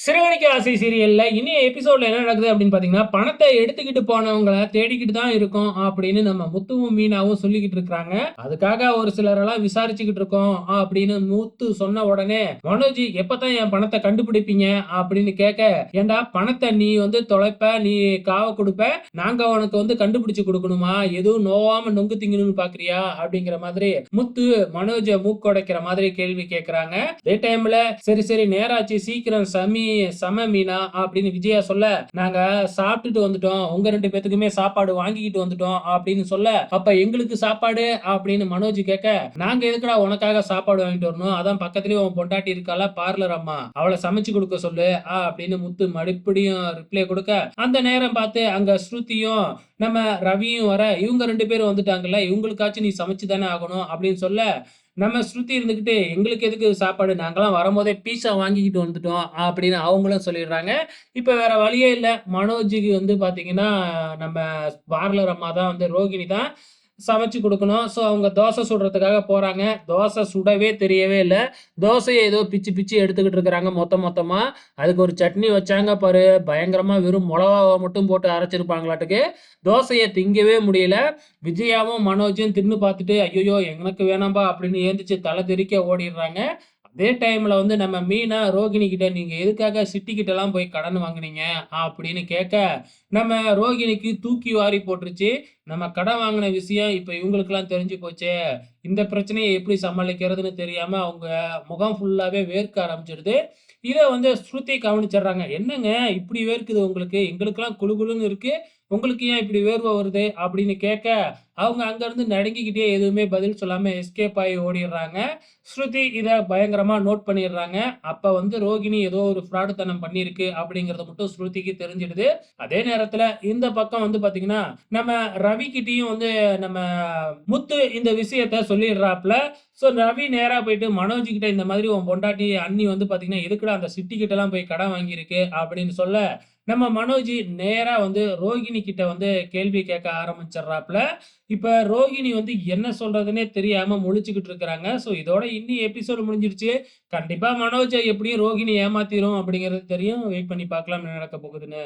சிறகடிக்க ஆசை சீரியல்ல இனிய எபிசோட்ல என்ன நடக்குது அப்படின்னு பாத்தீங்கன்னா, பணத்தை எடுத்துக்கிட்டு போனவங்கள தேடிக்கிட்டு தான் இருக்கோம் அப்படின்னு நம்ம முத்துவும், மீனாவும் சொல்லிக்கிட்டு இருக்காங்க. அதுக்காக ஒரு சிலரெல்லாம் விசாரிச்சுக்கிட்டு இருக்கோம் அப்படின்னு முத்து சொன்ன உடனே, மனோஜ் எப்பதான் என் பணத்தை கண்டுபிடிப்பீங்க அப்படின்னு கேட்க, ஏன்டா பணத்தை நீ வந்து தொலைப்ப, நீ காவ கொடுப்ப, நாங்க உனக்கு வந்து கண்டுபிடிச்சு கொடுக்கணுமா? எதுவும் நோவாம நொங்கு திங்கணும்னு பாக்குறியா? அப்படிங்கிற மாதிரி முத்து மனோஜ மூக்கொடைக்கிற மாதிரி கேள்வி கேட்கிறாங்க. அதே டைம்ல சரி சரி நேராச்சு சீக்கிரம் சம மீனா அப்படின்னு விஜயா சொல்ல, நாங்க சாப்பிட்டுட்டு வந்துட்டோம், உங்க 2 பேத்துக்குமே சாப்பாடு வாங்கிக்கிட்டு வந்துட்டோம் அப்படின்னு சொல்ல, அப்ப எங்களுக்கு சாப்பாடு அப்படின்னு மனோஜ் கேட்க, நாங்க எதுக்குடா உனக்காக சாப்பாடு வாங்கிட்டு வரணும், அதான் பக்கத்துலயே உன் பொண்டாட்டி இருக்கால பார்லர் அம்மா, அவளை சமைச்சு கொடுக்க சொல்லு அப்படின்னு முத்து மறுபடியும் ரிப்ளை கொடுக்க, அந்த நேரம் பார்த்து அங்க ஸ்ருதியும் நம்ம ரவியும் வர, இவங்க 2 பேரும் வந்துட்டாங்கல்ல, இவங்களுக்காச்சும் நீ சமைச்சு தானே ஆகணும் அப்படின்னு சொல்ல, நம்ம ஸ்ருதி இருந்துகிட்டு எங்களுக்கு எதுக்கு சாப்பாடு, நாங்கெல்லாம் வரும்போதே பீஸா வாங்கிக்கிட்டு வந்துட்டோம் அப்படின்னு அவங்களும் சொல்லிடுறாங்க. இப்ப வேற வழியே இல்ல. மனோஜுக்கு வந்து பாத்தீங்கன்னா, நம்ம பார்லர் அம்மா தான் வந்து ரோகிணி தான் சமைச்சு குடுக்கணும். ஸோ அவங்க தோசை சுடுறதுக்காக போறாங்க. தோசை சுடவே தெரியவே இல்ல. தோசைய ஏதோ பிச்சு பிச்சு எடுத்துக்கிட்டு இருக்கிறாங்க மொத்தமா. அதுக்கு ஒரு சட்னி வச்சாங்க பாரு, பயங்கரமா வெறும் மொளகாவ மட்டும் போட்டு அரைச்சிருப்பாங்களாட்டுக்கு. தோசைய திங்கவே முடியல. விஜயாவும், மனோஜும் தின்னு பார்த்துட்டு, "ஐயய்யோ! எனக்கு வேணாம்பா" அப்படின்னு எந்திரிச்சு தல தெறிக்க ஓடிடுறாங்க. அதே டைம்ல வந்து நம்ம மீனா ரோகிணி கிட்ட, "நீங்க எதுக்காக சிட்டி கிட்டலாம் போய் கடன் வாங்குனீங்க?" அப்படின்னு கேட்க, நம்ம ரோகிணிக்கு தூக்கி வாரி போட்டுருச்சு. நம்ம கடன் வாங்குன விஷயம் இப்ப இவங்களுக்கெல்லாம் தெரிஞ்சு போச்சே! இந்த பிரச்சனைய எப்படி சமாளிக்கிறதுன்னு தெரியாம அவங்க முகம் ஃபுல்லாவே வேர்க்க ஆரம்பிச்சுடுது. இத வந்து ஸ்ருதி கவனிச்சுடுறாங்க. "என்னங்க இப்படி வேர்க்குது உங்களுக்கு? எங்களுக்கெல்லாம் குளு குளுன்னு இருக்கு. உங்களுக்கு ஏன் இப்படி வேர்வை வருது?" அப்படின்னு கேட்க, அவங்க அங்கருந்து நடுங்கிக்கிட்டே எதுவுமே பதில் சொல்லாம எஸ்கேப் ஆயி ஓடிர்றாங்க. ஸ்ருதி இத பயங்கரமா நோட் பண்ணிர்றாங்க. அப்ப வந்து ரோகிணி ஏதோ ஒரு ஃப்ராடுத்தனம் பண்ணியிருக்கு அப்படிங்கிறது மட்டும் ஸ்ருதிக்கு தெரிஞ்சிடுது. அதே நேரத்துல இந்த பக்கம் வந்து பாத்தீங்கன்னா, நம்ம ரவி கிட்டயும் வந்து நம்ம முத்து இந்த விஷயத்த சொல்லிடுறாப்ல. ஸோ ரவி நேரா போயிட்டு மனோஜ் கிட்ட இந்த மாதிரி உன் பொண்டாட்டி அண்ணி வந்து பாத்தீங்கன்னா, எதுக்குடா அந்த சித்தி கிட்டலாம் போய் கடன் வாங்கியிருக்கு அப்படின்னு சொல்ல, நம்ம மனோஜ் நேரா வந்து ரோகிணி கிட்ட வந்து கேள்வி கேட்க ஆரம்பிச்சிடுறாப்ல. இப்ப ரோகிணி வந்து என்ன சொல்றதுன்னே தெரியாம முழிச்சுக்கிட்டு இருக்கிறாங்க. ஸோ இதோட இன்னி எபிசோட் முடிஞ்சிருச்சு. கண்டிப்பா மனோஜ எப்படியும் ரோகிணி ஏமாத்திரும் அப்படிங்கிறது தெரியும். வெயிட் பண்ணி பார்க்கலாம் என்ன நடக்க போகுதுன்னு.